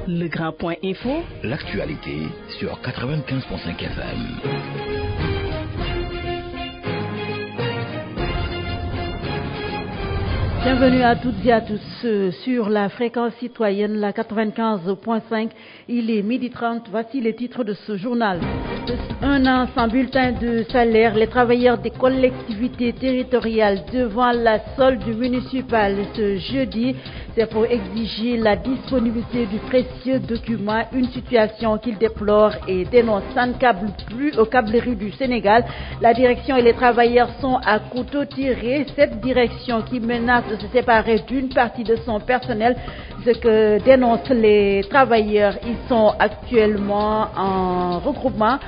Legrand.info. L'actualité sur 95.5 FM. Bienvenue à toutes et à tous sur la fréquence citoyenne, la 95.5. Il est 12h30. Voici les titres de ce journal. Un an sans bulletin de salaire, les travailleurs des collectivités territoriales devant la solde municipale ce jeudi. C'est pour exiger la disponibilité du précieux document, une situation qu'ils déplorent et dénoncent. Ça ne câble plus aux câbleries du Sénégal. La direction et les travailleurs sont à couteau tiré. Cette direction qui menace de se séparer d'une partie de son personnel, ce que dénoncent les travailleurs. Ils sont actuellement en regroupement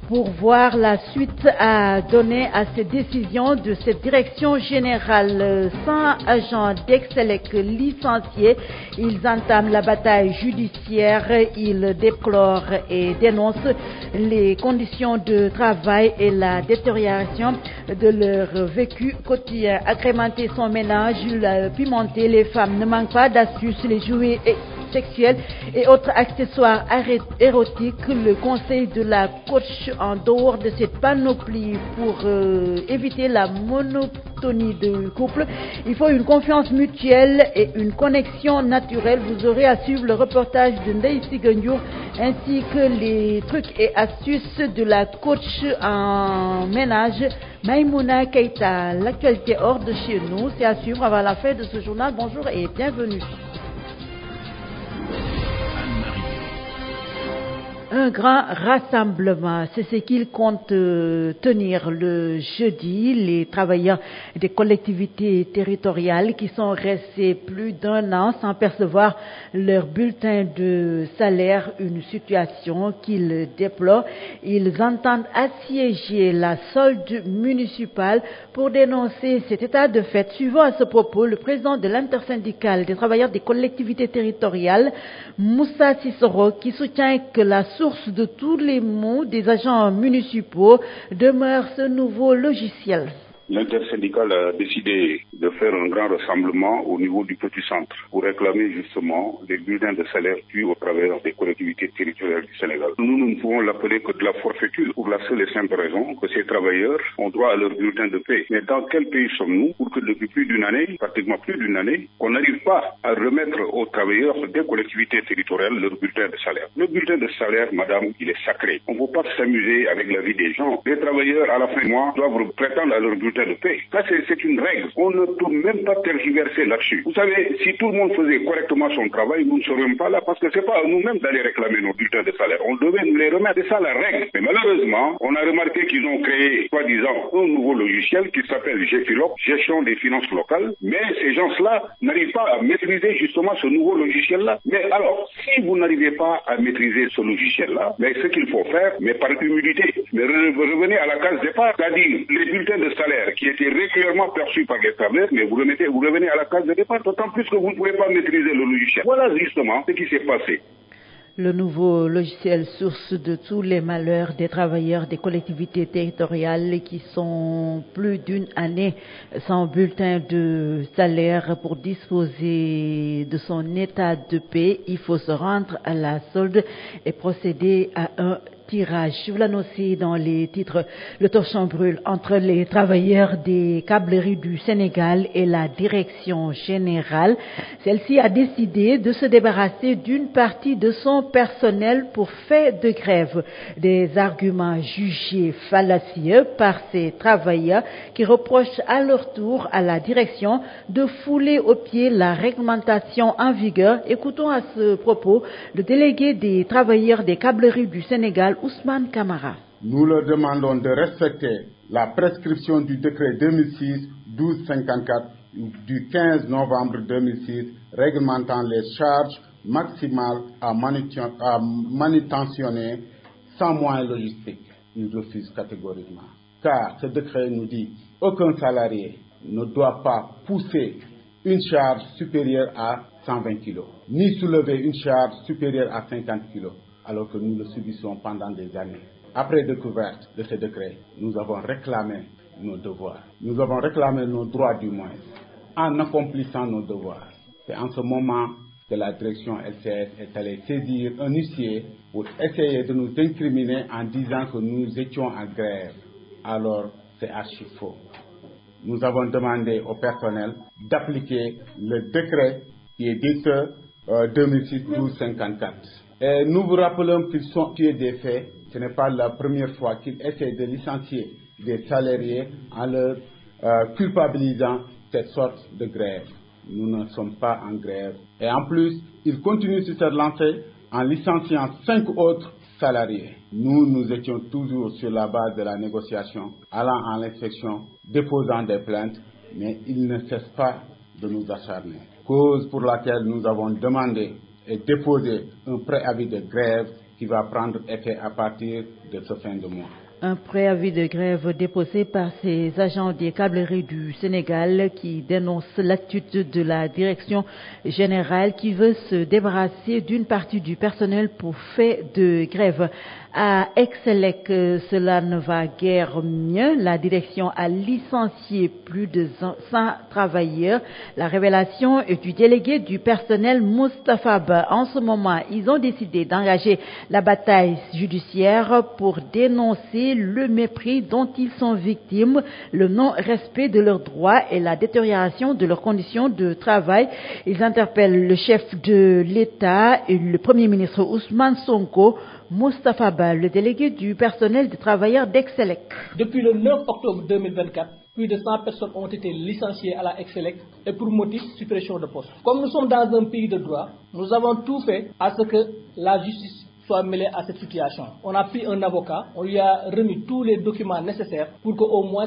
pour voir la suite à donner à ces décisions de cette direction générale. 100 agents d'Excelec licenciés, ils entament la bataille judiciaire, ils déplorent et dénoncent les conditions de travail et la détérioration de leur vécu quotidien. Agrémenter son ménage, pimenter, les femmes ne manquent pas d'astuces, les jouets sexuels et autres accessoires érotiques. Le conseil de la coach en dehors de cette panoplie pour éviter la monotonie de couple. Il faut une confiance mutuelle et une connexion naturelle. Vous aurez à suivre le reportage de Ndeye Sigandour ainsi que les trucs et astuces de la coach en ménage Maïmouna Keita. L'actualité hors de chez nous, c'est à suivre avant la fin de ce journal. Bonjour et bienvenue. Un grand rassemblement, c'est ce qu'ils comptent tenir le jeudi. Les travailleurs des collectivités territoriales qui sont restés plus d'un an sans percevoir leur bulletin de salaire, une situation qu'ils déplorent. Ils entendent assiéger la solde municipale pour dénoncer cet état de fait. Suivant à ce propos, le président de l'intersyndicale des travailleurs des collectivités territoriales, Moussa Sissoro, qui soutient que la source de tous les maux des agents municipaux demeure ce nouveau logiciel. L'intersyndicale a décidé de faire un grand rassemblement au niveau du petit centre pour réclamer justement les bulletins de salaire dus au travers des collectivités territoriales du Sénégal. Nous ne pouvons l'appeler que de la forfaiture pour la seule et simple raison que ces travailleurs ont droit à leur bulletin de paie. Mais dans quel pays sommes-nous pour que depuis plus d'une année, pratiquement plus d'une année, qu'on n'arrive pas à remettre aux travailleurs des collectivités territoriales leur bulletin de salaire? Le bulletin de salaire, madame, il est sacré. On ne peut pas s'amuser avec la vie des gens. Les travailleurs, à la fin du mois, doivent prétendre à leur bulletin de paie. Ça, c'est une règle. On ne peut même pas tergiverser là-dessus. Vous savez, si tout le monde faisait correctement son travail, nous ne serions pas là parce que c'est pas à nous-mêmes d'aller réclamer nos bulletins de salaire. On devait nous les remettre. C'est ça la règle. Mais malheureusement, on a remarqué qu'ils ont créé, soi-disant, un nouveau logiciel qui s'appelle GFILOC, gestion des finances locales. Mais ces gens-là n'arrivent pas à maîtriser justement ce nouveau logiciel-là. Mais alors, si vous n'arrivez pas à maîtriser ce logiciel-là, mais ce qu'il faut faire, mais par humilité, mais revenez à la case départ, c'est-à-dire les bulletins de salaire qui étaient régulièrement perçus par les travailleurs, mais vous revenez à la case de départ, d'autant plus que vous ne pouvez pas maîtriser le logiciel. Voilà justement ce qui s'est passé. Le nouveau logiciel source de tous les malheurs des travailleurs des collectivités territoriales qui sont plus d'une année sans bulletin de salaire pour disposer de son état de paie. Il faut se rendre à la solde et procéder à un tirage. Je vous l'annonce dans les titres. Le torchon brûle entre les travailleurs des câbleries du Sénégal et la direction générale. Celle-ci a décidé de se débarrasser d'une partie de son personnel pour fait de grève. Des arguments jugés fallacieux par ces travailleurs qui reprochent à leur tour à la direction de fouler aux pieds la réglementation en vigueur. Écoutons à ce propos le délégué des travailleurs des câbleries du Sénégal, Ousmane Kamara. Nous leur demandons de respecter la prescription du décret 2006-1254 du 15 novembre 2006 réglementant les charges maximales à manutentionner sans moyens logistiques. Ils refusent catégoriquement. Car ce décret nous dit qu'aucun salarié ne doit pas pousser une charge supérieure à 120 kg, ni soulever une charge supérieure à 50 kg. Alors que nous le subissons pendant des années. Après découverte de ce décret, nous avons réclamé nos devoirs. Nous avons réclamé nos droits du moins, en accomplissant nos devoirs. C'est en ce moment que la direction LCS est allée saisir un huissier pour essayer de nous incriminer en disant que nous étions en grève. Alors, c'est archi faux. Nous avons demandé au personnel d'appliquer le décret qui est dit 2006-1254. Et nous vous rappelons qu'ils sont tués des faits. Ce n'est pas la première fois qu'ils essaient de licencier des salariés en leur culpabilisant cette sorte de grève. Nous ne sommes pas en grève. Et en plus, ils continuent sur cette lancée en licenciant 5 autres salariés. Nous étions toujours sur la base de la négociation, allant à l'inspection, déposant des plaintes, mais ils ne cessent pas de nous acharner. Cause pour laquelle nous avons demandé et déposé un préavis de grève qui va prendre effet à partir de ce fin de mois. Un préavis de grève déposé par ces agents des câbleries du Sénégal qui dénoncent l'attitude de la direction générale qui veut se débarrasser d'une partie du personnel pour fait de grève. À Excelec, cela ne va guère mieux. La direction a licencié plus de 100 travailleurs. La révélation est du délégué du personnel Moustapha Ba. En ce moment, ils ont décidé d'engager la bataille judiciaire pour dénoncer le mépris dont ils sont victimes, le non-respect de leurs droits et la détérioration de leurs conditions de travail. Ils interpellent le chef de l'État et le Premier ministre Ousmane Sonko. Moustapha Ba, le délégué du personnel des travailleurs d'Excelec. Depuis le 9 octobre 2024, plus de 100 personnes ont été licenciées à la Excelec et pour motif suppression de poste. Comme nous sommes dans un pays de droit, nous avons tout fait à ce que la justice soit mêlée à cette situation. On a pris un avocat, on lui a remis tous les documents nécessaires pour qu'au moins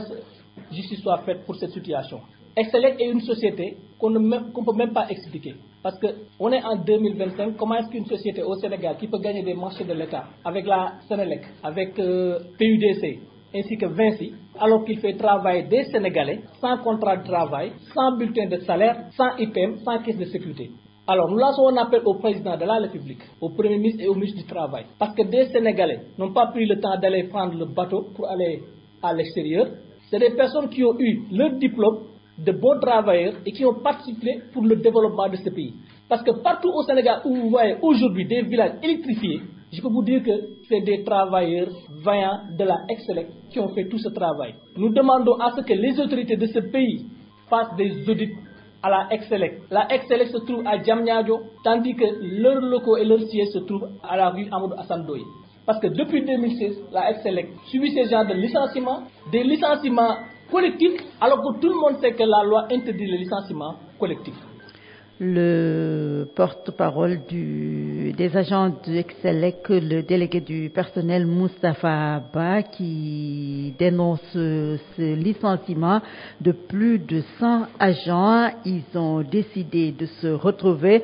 justice soit faite pour cette situation. Excelec est une société qu'on ne peut même pas expliquer. Parce qu'on est en 2025, comment est-ce qu'une société au Sénégal qui peut gagner des marchés de l'État avec la Sénélec, avec PUDC, ainsi que Vinci, alors qu'il fait travailler des Sénégalais sans contrat de travail, sans bulletin de salaire, sans IPM, sans caisse de sécurité. Alors nous lançons un appel au président de la République, au Premier ministre et au ministre du Travail, parce que des Sénégalais n'ont pas pris le temps d'aller prendre le bateau pour aller à l'extérieur. C'est des personnes qui ont eu leur diplôme, de bons travailleurs et qui ont participé pour le développement de ce pays. Parce que partout au Sénégal où vous voyez aujourd'hui des villages électrifiés, je peux vous dire que c'est des travailleurs vaillants de la Excelec qui ont fait tout ce travail. Nous demandons à ce que les autorités de ce pays fassent des audits à la Excelec. La Excelec se trouve à Diamniadio, tandis que leurs locaux et leurs sièges se trouvent à la rue Amadou Hassan Ndoye. Parce que depuis 2016, la Excelec subit ces genres de licenciements, des licenciements collectifs, alors que tout le monde sait que la loi interdit le licenciement collectif. Le porte-parole des agents d'Excelec, le délégué du personnel Moustapha Ba, qui dénonce ce licenciement de plus de 100 agents. Ils ont décidé de se retrouver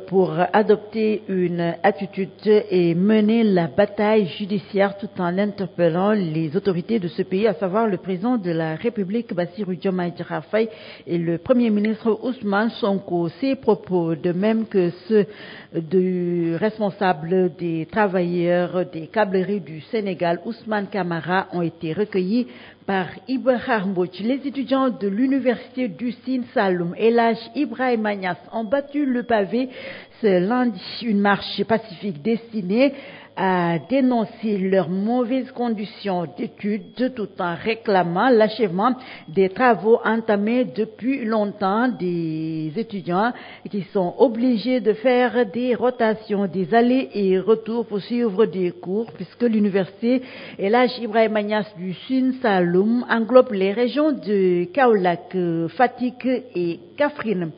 pour adopter une attitude et mener la bataille judiciaire tout en interpellant les autorités de ce pays, à savoir le président de la République, Bassirou Diomaye Diakhar Faye, et le Premier ministre Ousmane Sonko. Ces propos, de même que ceux du responsable des travailleurs des câbleries du Sénégal, Ousmane Camara, ont été recueillis par Ibrahim Mbouch. Les étudiants de l'université du Sine Saloum, El Hadj Ibrahima Niass, ont battu le pavé ce lundi, une marche pacifique destinée à dénoncer leurs mauvaises conditions d'études tout en réclamant l'achèvement des travaux entamés depuis longtemps. Des étudiants qui sont obligés de faire des rotations, des allers et retours pour suivre des cours, puisque l'université El Hadj Ibrahima Niass du Sine Saloum englobe les régions de Kaolack, Fatick et Kaffrine.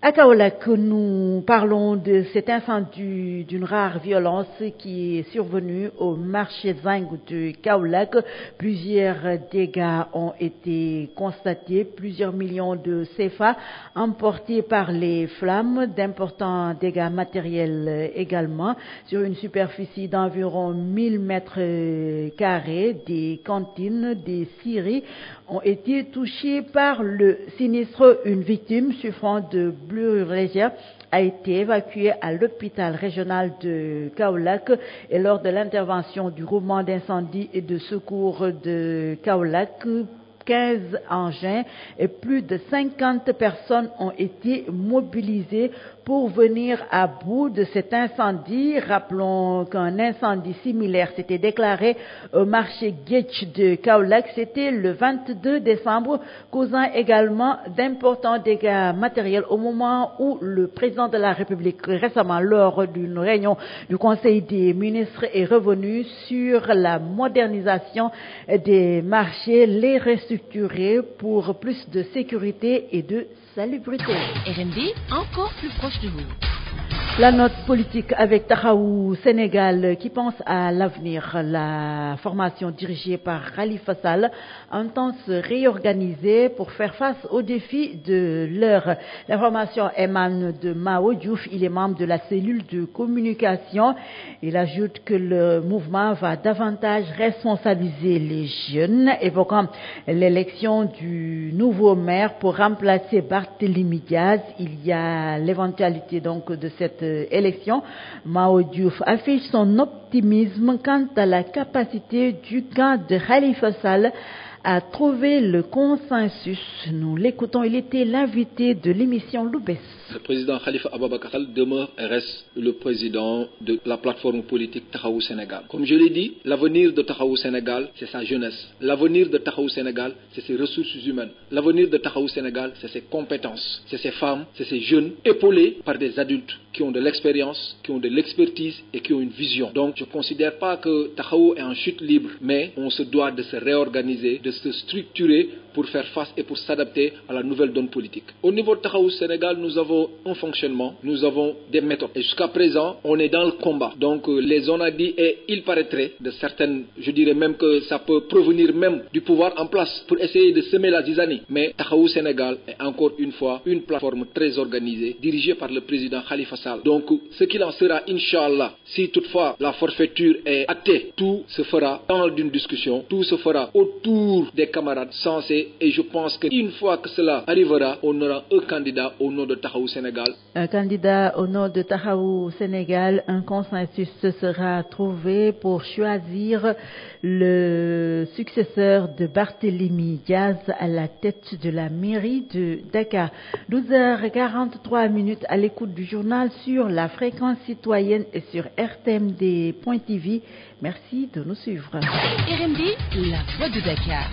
À Kaolack, nous parlons de cet incendie d'une rare violence qui est survenu au marché Zinc de Kaolack. Plusieurs dégâts ont été constatés, plusieurs millions de CFA emportés par les flammes, d'importants dégâts matériels également, sur une superficie d'environ 1000 mètres carrés. Des cantines, des scieries ont été touchées par le sinistre. Une victime souffrant de brûlures légères a été évacuée à l'hôpital régional de Kaolack, et lors de l'intervention du groupement d'incendie et de secours de Kaolack, 15 engins et plus de 50 personnes ont été mobilisées pour venir à bout de cet incendie. Rappelons qu'un incendie similaire s'était déclaré au marché Getch de Kaolack. C'était le 22 décembre, causant également d'importants dégâts matériels au moment où le président de la République, récemment lors d'une réunion du Conseil des ministres, est revenu sur la modernisation des marchés, les restructurer pour plus de sécurité et de salubrité. RMD, encore plus proche de vous. La note politique avec Taxawu Sénégal qui pense à l'avenir. La formation dirigée par Khalifa Sall entend se réorganiser pour faire face aux défis de l'heure. L'information émane de Mao Diouf, il est membre de la cellule de communication. Il ajoute que le mouvement va davantage responsabiliser les jeunes, évoquant l'élection du nouveau maire pour remplacer Barthélémy Diaz. Il y a l'éventualité donc de cette élection. Mao Diouf affiche son optimisme quant à la capacité du camp de Khalifa Sall à trouver le consensus. Nous l'écoutons, il était l'invité de l'émission Loubès. Le président Khalifa Ababacar Sall demeure et reste le président de la plateforme politique Taxawu Sénégal. Comme je l'ai dit, l'avenir de Taxawu Sénégal, c'est sa jeunesse. L'avenir de Taxawu Sénégal, c'est ses ressources humaines. L'avenir de Taxawu Sénégal, c'est ses compétences, c'est ses femmes, c'est ses jeunes, épaulés par des adultes qui ont de l'expérience, qui ont de l'expertise et qui ont une vision. Donc, je ne considère pas que Taxawu est en chute libre, mais on se doit de se réorganiser, de se structurer pour faire face et pour s'adapter à la nouvelle donne politique. Au niveau de Taxawu Sénégal, nous avons un fonctionnement, nous avons des méthodes. Et jusqu'à présent, on est dans le combat. Donc, les zones a dit, et il paraîtrait de certaines, je dirais même que ça peut provenir même du pouvoir en place pour essayer de semer la zizanie. Mais Taxawu Sénégal est encore une fois une plateforme très organisée, dirigée par le président Khalifa Sall. Donc, ce qu'il en sera, Inch'Allah, si toutefois la forfaiture est actée, tout se fera dans une discussion, tout se fera autour des camarades sensés. Et je pense qu'une fois que cela arrivera, on aura un candidat au nom de Taxawu Sénégal. Un candidat au nom de Taxawu Sénégal, un consensus sera trouvé pour choisir le successeur de Barthélémy Diaz à la tête de la mairie de Dakar. 12h43 à l'écoute du journal sur la fréquence citoyenne et sur rtmd.tv. Merci de nous suivre. RMD, la voix de Dakar.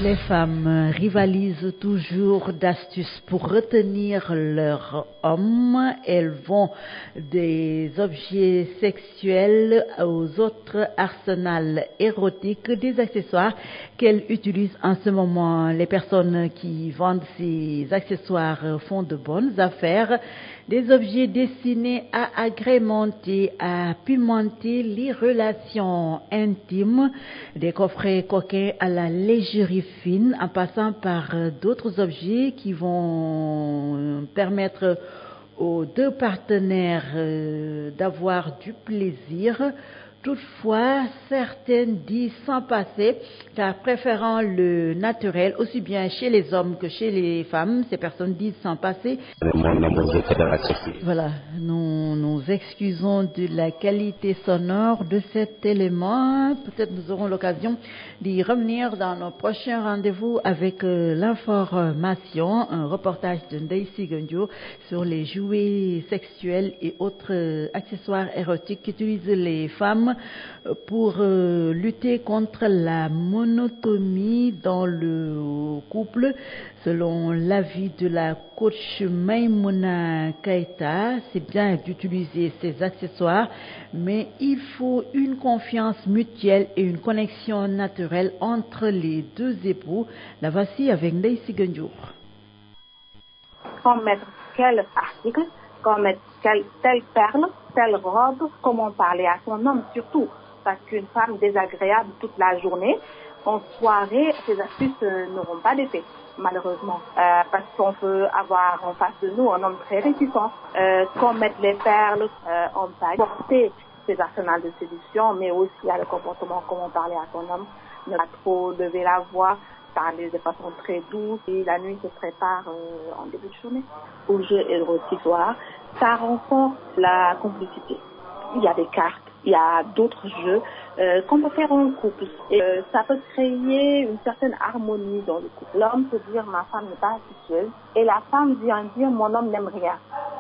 Les femmes rivalisent toujours d'astuces pour retenir leur homme. Elles vont des objets sexuels aux autres arsenals érotiques, des accessoires qu'elles utilisent en ce moment. Les personnes qui vendent ces accessoires font de bonnes affaires. Des objets destinés à agrémenter, à pimenter les relations intimes, des coffrets coquins à la légèreté fine, en passant par d'autres objets qui vont permettre aux deux partenaires d'avoir du plaisir. Toutefois, certaines disent sans passer, car préférant le naturel, aussi bien chez les hommes que chez les femmes, ces personnes disent sans passer. Voilà, nous nous excusons de la qualité sonore de cet élément. Peut-être nous aurons l'occasion d'y revenir dans nos prochains rendez-vous avec l'information, un reportage de Ndeye Sigandio sur les jouets sexuels et autres accessoires érotiques qu'utilisent les femmes pour lutter contre la monotonie dans le couple. Selon l'avis de la coach Maïmouna Keïta, c'est bien d'utiliser ces accessoires, mais il faut une confiance mutuelle et une connexion naturelle entre les deux époux. La voici avec Ndeye Sigandio. Quand mettre quel article, quand mettre telle perle, telle robe, comment parler à son homme surtout, parce qu'une femme désagréable toute la journée, en soirée, ces astuces n'auront pas d'effet, malheureusement, parce qu'on peut avoir en face de nous un homme très réticent. Quand mettre les perles, on peut porter ces arsenals de séduction, mais aussi à le comportement, comment parler à son homme, ne pas trop lever la voix, parler de façon très douce, et la nuit se prépare en début de journée. Au jeu érotique, ça renforce la complicité. Il y a des cartes, il y a d'autres jeux qu'on peut faire en couple. Et ça peut créer une certaine harmonie dans le couple. L'homme peut dire ma femme n'est pas sexuelle et la femme vient dire mon homme n'aime rien.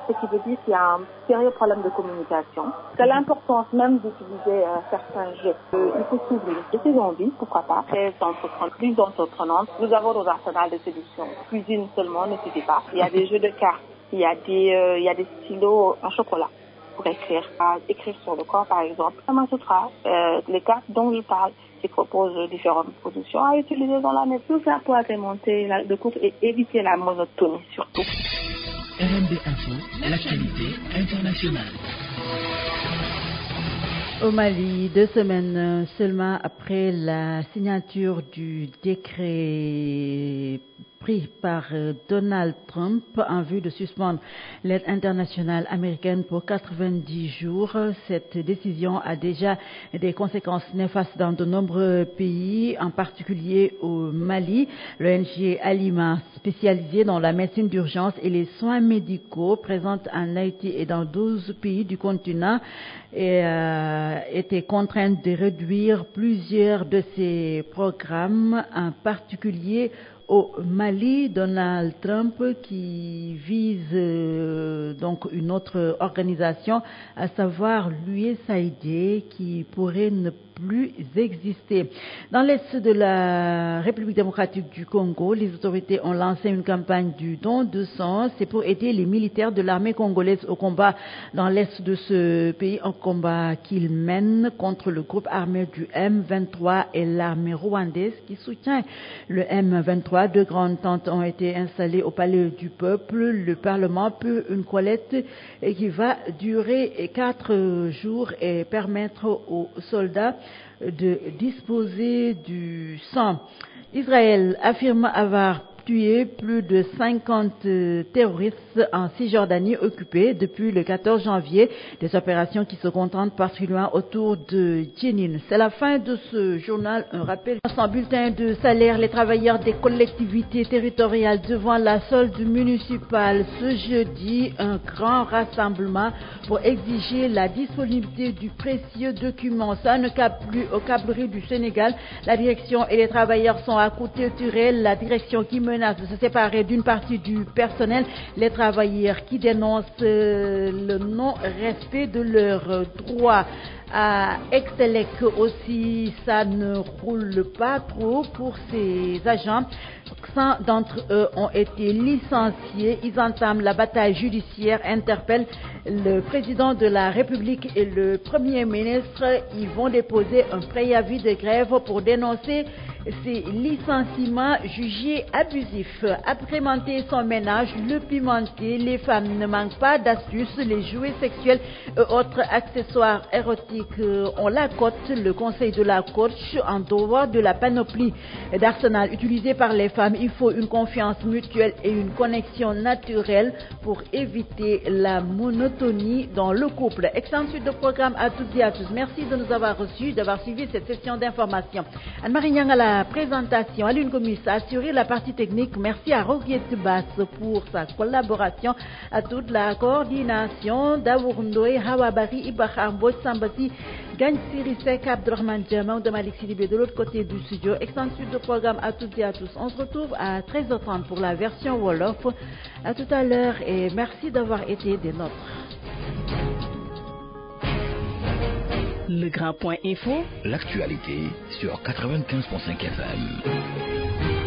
Ce qui veut dire qu'il y a un sérieux problème de communication. C'est l'importance même d'utiliser certains gestes. Il faut s'ouvrir de ses envies, pourquoi pas. Plus d'entreprenantes. Nous avons nos arsenals de séduction. Cuisine seulement ne suffit pas. Il y a des jeux de cartes. Il y a des stylos en chocolat pour écrire sur le corps, par exemple. Les cartes dont je parle, qui proposent différentes productions à utiliser dans la maison. Tout ça pour agrémenter le couple et éviter la monotonie surtout. RMD Info, l'actualité internationale. Au Mali, 2 semaines seulement après la signature du décret pris par Donald Trump en vue de suspendre l'aide internationale américaine pour 90 jours. Cette décision a déjà des conséquences néfastes dans de nombreux pays, en particulier au Mali. L'ONG Alima, spécialisée dans la médecine d'urgence et les soins médicaux, présente en Haïti et dans 12 pays du continent, était contrainte de réduire plusieurs de ses programmes, en particulier au Mali. Donald Trump, qui vise donc une autre organisation, à savoir l'USAID, qui pourrait ne plus exister. Dans l'est de la République démocratique du Congo, les autorités ont lancé une campagne du don de sang. C'est pour aider les militaires de l'armée congolaise au combat dans l'est de ce pays, un combat qu'ils mènent contre le groupe armé du M23 et l'armée rwandaise qui soutient le M23. 2 grandes tentes ont été installées au Palais du Peuple, le Parlement, puis une collecte qui va durer 4 jours et permettre aux soldats de disposer du sang. Israël affirme avoir tué plus de 50 terroristes en Cisjordanie occupée depuis le 14 janvier. Des opérations qui se concentrent particulièrement autour de Jenin. C'est la fin de ce journal. Un rappel. Sans bulletin de salaire, les travailleurs des collectivités territoriales devant la solde municipale ce jeudi, un grand rassemblement pour exiger la disponibilité du précieux document. Ça ne capte plus aux câbleries du Sénégal. La direction et les travailleurs sont à côté de la direction qui menace de se séparer d'une partie du personnel. Les travailleurs qui dénoncent le non-respect de leurs droits. À Excelec aussi, ça ne roule pas trop pour ces agents. 100 d'entre eux ont été licenciés. Ils entament la bataille judiciaire, interpellent le président de la République et le Premier ministre. Ils vont déposer un préavis de grève pour dénoncer ces licenciements jugés abusifs. Agrémenter son ménage, le pimenter, les femmes ne manquent pas d'astuces, les jouets sexuels et autres accessoires érotiques ont la cote. Le conseil de la coach, en dehors de la panoplie d'arsenal utilisé par les femmes, il faut une confiance mutuelle et une connexion naturelle pour éviter la monotonie dans le couple. Excellente suite de programme à toutes et à tous. Merci de nous avoir reçus, d'avoir suivi cette session d'information. Anne-Marie Nyang à la présentation, Aline Gomis a assuré la partie technique. Merci à Roguette Bass pour sa collaboration, à toute la coordination, Dawour Ndoye, Hawabari, Ibahar Mboj, Sambati, Gagne Sirisek, Abdurrahman Djama, de Malik Sidibé de l'autre côté du studio. Excellente suite de programme à toutes et à tous. On se retrouve à 13h30 pour la version Wolof. À tout à l'heure et merci d'avoir été des nôtres. Le Grand Point Info. L'actualité sur 95.5 FM.